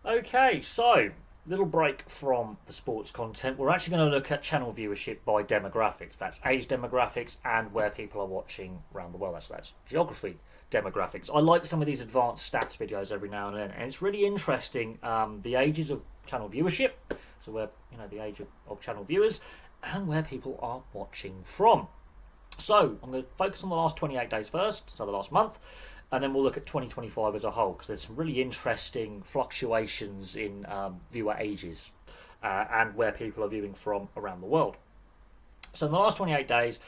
Okay, so little break from the sports content. We're actually going to look at channel viewership by demographics. That's age demographics and where people are watching around the world. That's geography demographics. I like some of these advanced stats videos every now and then, and it's really interesting the ages of channel viewership. So where the age of channel viewers and where people are watching from. So I'm going to focus on the last 28 days first, so the last month, and then we'll look at 2025 as a whole because there's some really interesting fluctuations in viewer ages and where people are viewing from around the world. So in the last 28 days,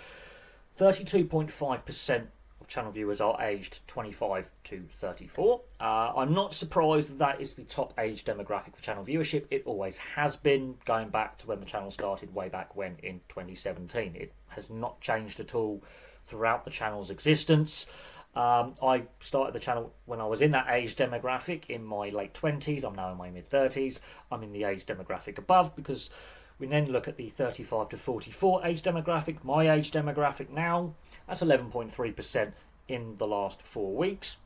32.5% of channel viewers are aged 25 to 34. I'm not surprised that is the top age demographic for channel viewership. It always has been, going back to when the channel started way back when in 2017. It has not changed at all throughout the channel's existence. I started the channel when I was in that age demographic in my late 20s. I'm now in my mid 30s. I'm in the age demographic above because we then look at the 35 to 44 age demographic. My age demographic now, that's 11.3% in the last 4 weeks.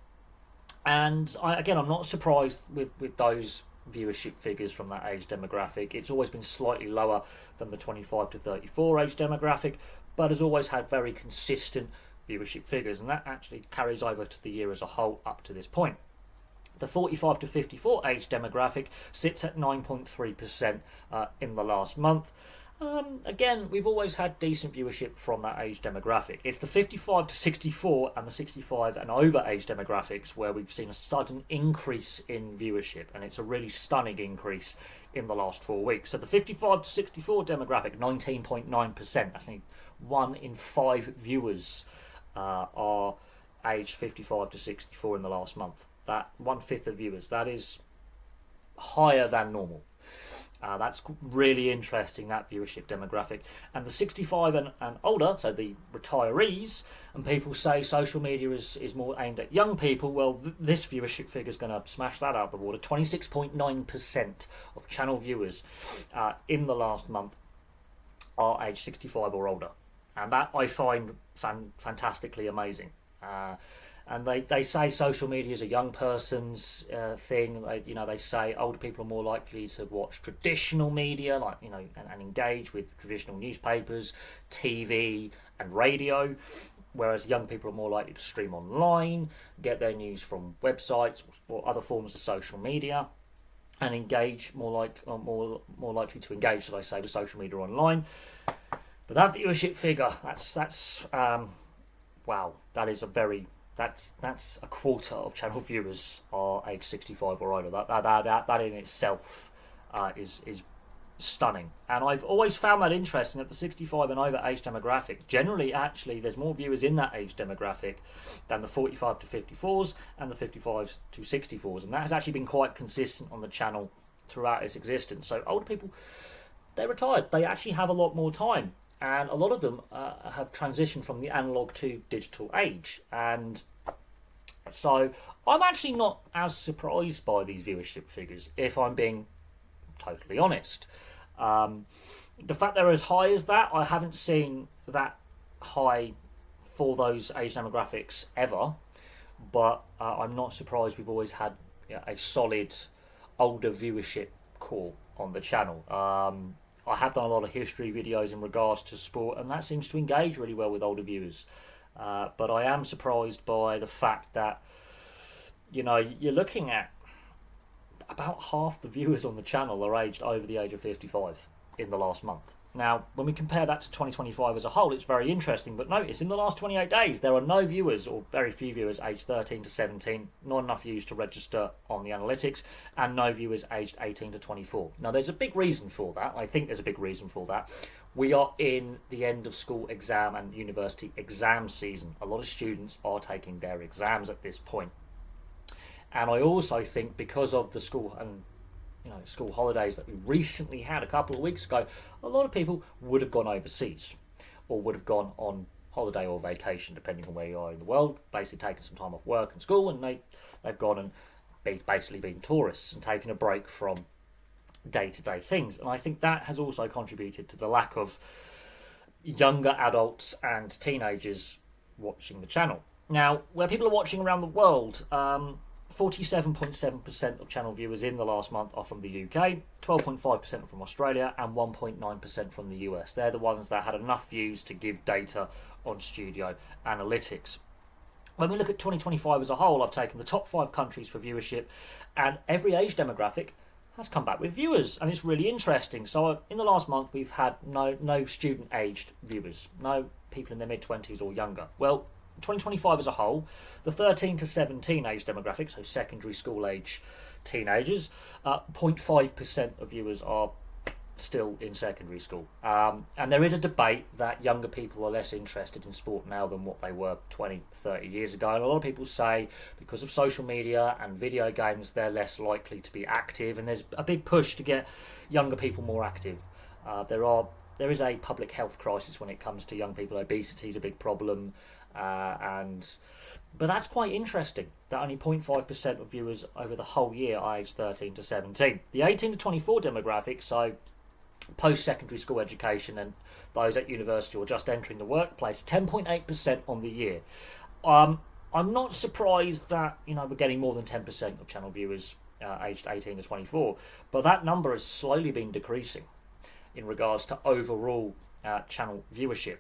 And I'm not surprised with those viewership figures from that age demographic. It's always been slightly lower than the 25 to 34 age demographic, but has always had very consistent viewership figures, and that actually carries over to the year as a whole up to this point. The 45 to 54 age demographic sits at 9.3% in the last month. Again, we've always had decent viewership from that age demographic. It's the 55 to 64 and the 65 and over age demographics where we've seen a sudden increase in viewership, and it's a really stunning increase in the last 4 weeks. So the 55 to 64 demographic, 19.9%. That's only 1 in 5 viewers are aged 55 to 64 in the last month. That 1/5 of viewers, that is higher than normal. That's really interesting, that viewership demographic. And the 65 and older, so the retirees, and people say social media is more aimed at young people. Well, this viewership figure is going to smash that out of the water. 26.9% of channel viewers in the last month are aged 65 or older. And that I find fantastically amazing. And they say social media is a young person's thing. They say older people are more likely to watch traditional media, and engage with traditional newspapers, TV, and radio, whereas young people are more likely to stream online, get their news from websites or other forms of social media, and engage more likely to engage, should I say, with social media online. But that viewership figure, that's wow, that's a quarter of channel viewers are age 65 or older. That in itself is stunning. And I've always found that interesting that the 65 and over age demographic, generally actually there's more viewers in that age demographic than the 45 to 54s and the 55s to 64s. And that has actually been quite consistent on the channel throughout its existence. So older people, they're retired. They actually have a lot more time. And a lot of them have transitioned from the analog to digital age. And so I'm actually not as surprised by these viewership figures, if I'm being totally honest. The fact they're as high as that, I haven't seen that high for those age demographics ever. But I'm not surprised we've always had a solid older viewership core on the channel. I have done a lot of history videos in regards to sport, and that seems to engage really well with older viewers. But I am surprised by the fact that, you're looking at about half the viewers on the channel are aged over the age of 55 in the last month. Now, when we compare that to 2025 as a whole, it's very interesting. But notice, in the last 28 days, there are no viewers, or very few viewers, aged 13 to 17, not enough views to register on the analytics, and no viewers aged 18 to 24. Now, there's a big reason for that. I think there's a big reason for that. We are in the end of school exam and university exam season. A lot of students are taking their exams at this point. And I also think because of the school and school holidays that we recently had a couple of weeks ago, a lot of people would have gone overseas or would have gone on holiday or vacation, depending on where you are in the world, basically taking some time off work and school, and they've gone and basically been tourists and taken a break from day-to-day things. And I think that has also contributed to the lack of younger adults and teenagers watching the channel. Now, where people are watching around the world, 47.7% of channel viewers in the last month are from the UK, 12.5% from Australia, and 1.9% from the US. They're the ones that had enough views to give data on studio analytics. When we look at 2025 as a whole, I've taken the top 5 countries for viewership, and every age demographic has come back with viewers, and it's really interesting. So in the last month, we've had no student-aged viewers, no people in their mid-20s or younger. Well, 2025 as a whole, the 13 to 17 age demographic, so secondary school age teenagers, 0.5% of viewers are still in secondary school. And there is a debate that younger people are less interested in sport now than what they were 20, 30 years ago. And a lot of people say because of social media and video games, they're less likely to be active. And there's a big push to get younger people more active. There is a public health crisis when it comes to young people. Obesity is a big problem. But that's quite interesting that only 0.5% of viewers over the whole year are aged 13 to 17. The 18 to 24 demographic, so post-secondary school education and those at university or just entering the workplace, 10.8% on the year. I'm not surprised that we're getting more than 10% of channel viewers aged 18 to 24, but that number has slowly been decreasing in regards to overall channel viewership.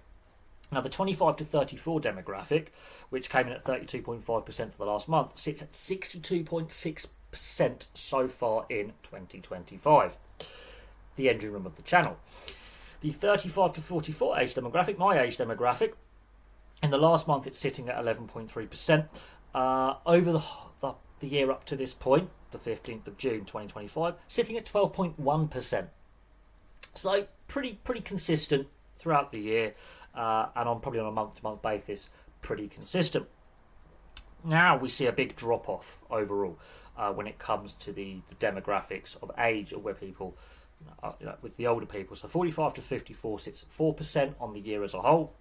Now, the 25 to 34 demographic, which came in at 32.5% for the last month, sits at 62.6% so far in 2025. The engine room of the channel. The 35 to 44 age demographic, my age demographic, in the last month it's sitting at 11.3%. Over the year up to this point, the 15th of June 2025, sitting at 12.1%. So pretty consistent throughout the year. And probably on a month-to-month basis, pretty consistent. Now we see a big drop-off overall when it comes to the demographics of age of where people, with the older people. So 45 to 54 sits at 4% on the year as a whole,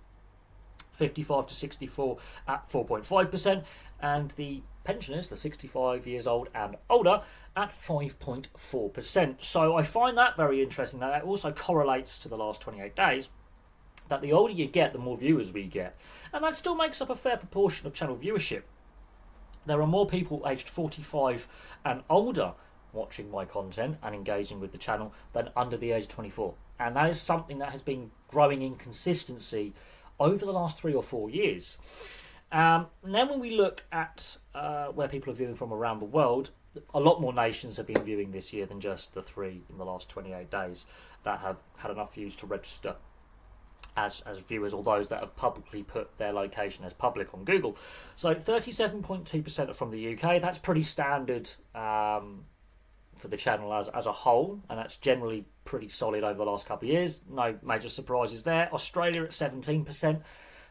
55 to 64 at 4.5%, and the pensioners, the 65 years old and older, at 5.4%. So I find that very interesting. That also correlates to the last 28 days. That the older you get, the more viewers we get. And that still makes up a fair proportion of channel viewership. There are more people aged 45 and older watching my content and engaging with the channel than under the age of 24. And that is something that has been growing in consistency over the last 3 or 4 years. Then when we look at where people are viewing from around the world, a lot more nations have been viewing this year than just the 3 in the last 28 days that have had enough views to register as viewers, or those that have publicly put their location as public on Google. So 37.2% are from the UK. That's pretty standard for the channel as a whole, and that's generally pretty solid over the last couple of years. No major surprises there. Australia at 17%.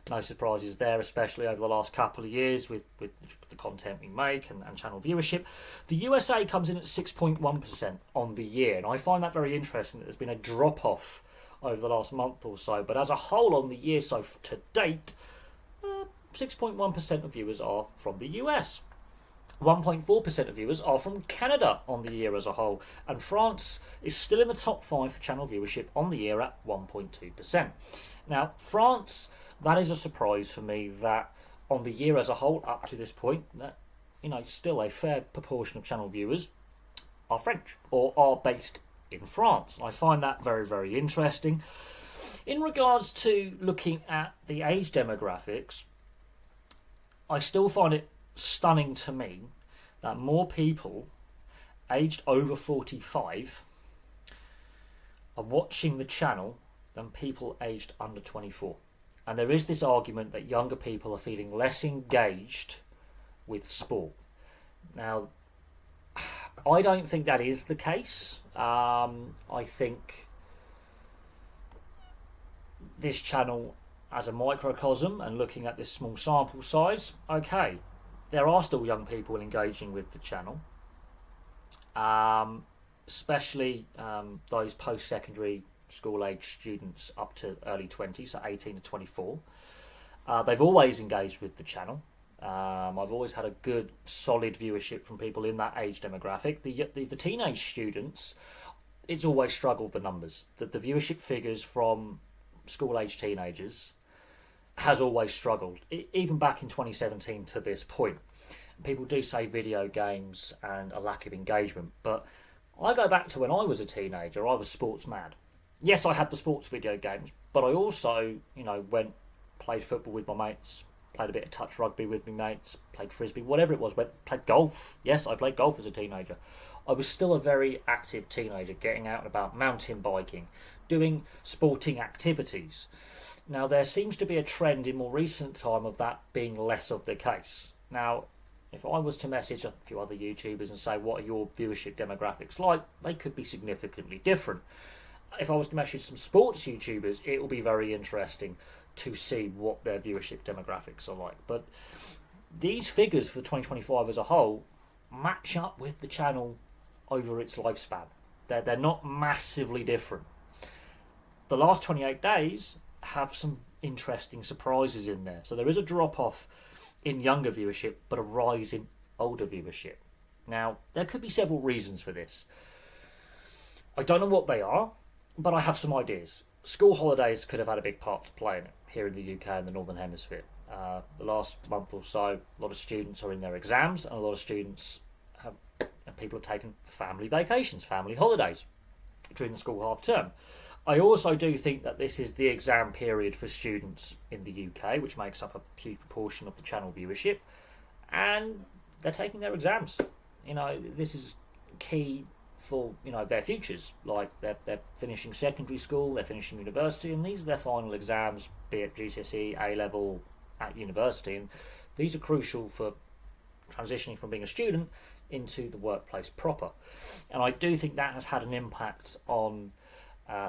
No surprises there, especially over the last couple of years with the content we make and channel viewership. The USA comes in at 6.1% on the year, and I find that very interesting that there's been a drop-off over the last month or so, but as a whole on the year so to date, 6.1% of viewers are from the US. 1.4% of viewers are from Canada on the year as a whole, and France is still in the top 5 for channel viewership on the year at 1.2%. Now, France, that is a surprise for me that on the year as a whole up to this point, that still a fair proportion of channel viewers are French or are based in France. I find that very, very interesting. In regards to looking at the age demographics, I still find it stunning to me that more people aged over 45 are watching the channel than people aged under 24. And there is this argument that younger people are feeling less engaged with sport. Now, I don't think that is the case. I think this channel as a microcosm and looking at this small sample size, okay, there are still young people engaging with the channel, especially those post-secondary school age students up to early 20s, so 18 to 24. They've always engaged with the channel. I've always had a good, solid viewership from people in that age demographic. The teenage students, it's always struggled the numbers. The viewership figures from school-age teenagers has always struggled, even back in 2017 to this point. people do say video games and a lack of engagement, but I go back to when I was a teenager. I was sports mad. Yes, I had the sports video games, but I also, went, played football with my mates, played a bit of touch rugby with my mates, played frisbee, whatever it was, played golf. Yes, I played golf as a teenager. I was still a very active teenager, getting out and about, mountain biking, doing sporting activities. Now, there seems to be a trend in more recent time of that being less of the case. Now, if I was to message a few other YouTubers and say, what are your viewership demographics like, they could be significantly different. If I was to message some sports YouTubers, it will be very interesting to see what their viewership demographics are like. But these figures for 2025 as a whole match up with the channel over its lifespan. They're not massively different. The last 28 days have some interesting surprises in there. So there is a drop-off in younger viewership, but a rise in older viewership. Now, there could be several reasons for this. I don't know what they are, but I have some ideas. School holidays could have had a big part to play in it here in the UK and the Northern Hemisphere. The last month or so, a lot of students are in their exams, and a lot of students and people have taken family vacations, family holidays during the school half term. I also do think that this is the exam period for students in the UK, which makes up a huge proportion of the channel viewership, and they're taking their exams. This is key for their futures. Like they're finishing secondary school, they're finishing university, and these are their final exams, be it GCSE, A level, at university, and these are crucial for transitioning from being a student into the workplace proper. And I do think that has had an impact on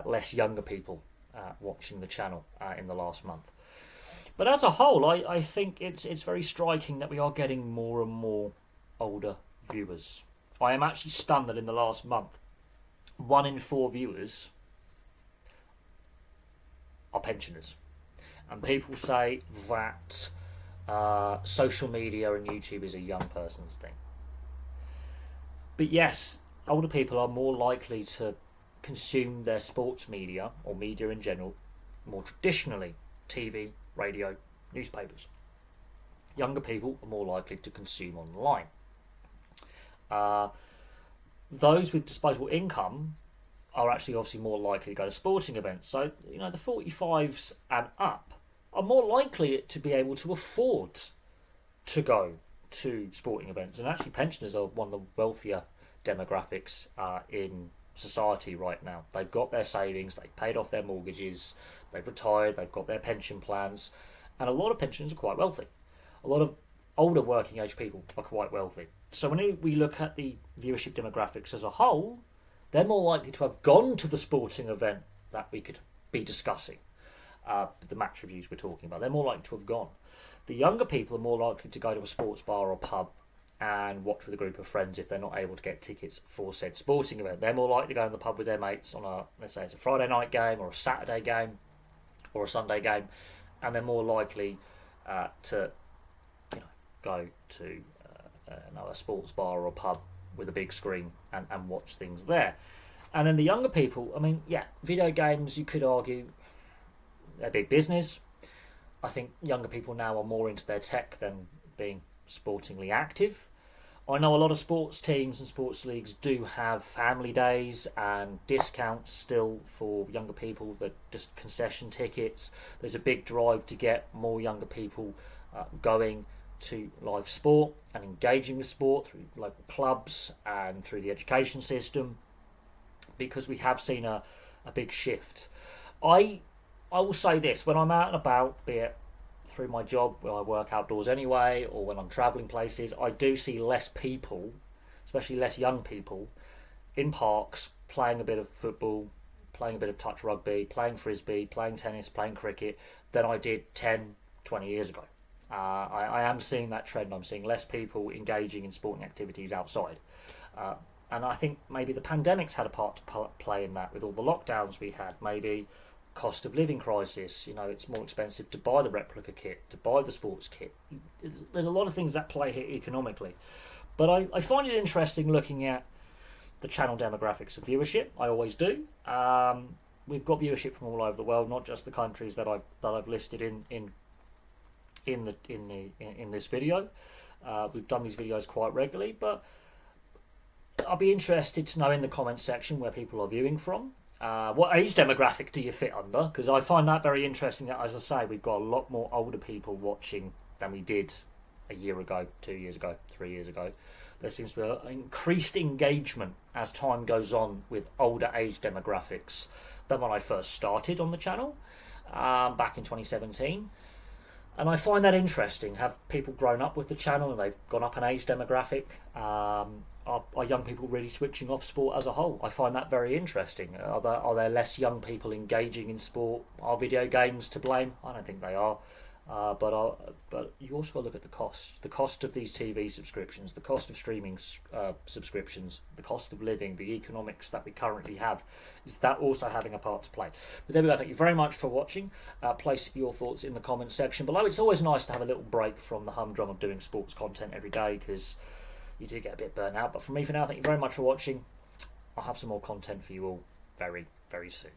less younger people watching the channel in the last month. But as a whole, I think it's very striking that we are getting more and more older viewers. I am actually stunned that in the last month, 1 in 4 viewers are pensioners. And people say that social media and YouTube is a young person's thing. But yes, older people are more likely to consume their sports media, or media in general, more traditionally: TV, radio, newspapers. Younger people are more likely to consume online. Those with disposable income are actually obviously more likely to go to sporting events. So, the 45s and up are more likely to be able to afford to go to sporting events. And actually, pensioners are one of the wealthier demographics in society right now. They've got their savings, they've paid off their mortgages, they've retired, they've got their pension plans, and a lot of pensioners are quite wealthy. A lot of older working age people are quite wealthy. So when we look at the viewership demographics as a whole, they're more likely to have gone to the sporting event that we could be discussing. The match reviews we're talking about, they're more likely to have gone. The younger people are more likely to go to a sports bar or pub and watch with a group of friends if they're not able to get tickets for said sporting event. They're more likely to go in the pub with their mates on let's say it's a Friday night game or a Saturday game or a Sunday game, and they're more likely to go to a sports bar or a pub with a big screen and watch things there. And then the younger people, video games, you could argue, they're big business. I think younger people now are more into their tech than being sportingly active. I know a lot of sports teams and sports leagues do have family days and discounts still for younger people, that just concession tickets. There's a big drive to get more younger people going to live sport and engaging with sport through local clubs and through the education system, because we have seen a big shift. I will say this: when I'm out and about, be it through my job where I work outdoors anyway, or when I'm travelling places, I do see less people, especially less young people, in parks playing a bit of football, playing a bit of touch rugby, playing frisbee, playing tennis, playing cricket, than I did 10, 20 years ago. I am seeing that trend. I'm seeing less people engaging in sporting activities outside. And I think maybe the pandemic's had a part to play in that, with all the lockdowns we had. Maybe cost of living crisis, it's more expensive to buy the replica kit, to buy the sports kit. There's a lot of things that play here economically. But I find it interesting looking at the channel demographics of viewership. I always do. We've got viewership from all over the world, not just the countries that I've listed in this video. We've done these videos quite regularly, but I'll be interested to know in the comments section where people are viewing from. What age demographic do you fit under? Because I find that very interesting that, as I say, we've got a lot more older people watching than we did a year ago, 2 years ago, 3 years ago. There seems to be an increased engagement as time goes on with older age demographics than when I first started on the channel back in 2017. And I find that interesting. Have people grown up with the channel and they've gone up an age demographic? Are young people really switching off sport as a whole? I find that very interesting. Are there less young people engaging in sport? Are video games to blame? I don't think they are. But you also got to look at the cost of these TV subscriptions, the cost of streaming subscriptions, the cost of living, the economics that we currently have. Is that also having a part to play? But there we go. Thank you very much for watching. Place your thoughts in the comments section below. It's always nice to have a little break from the humdrum of doing sports content every day, because you do get a bit burnt out. But from me for now, thank you very much for watching. I'll have some more content for you all very, very soon.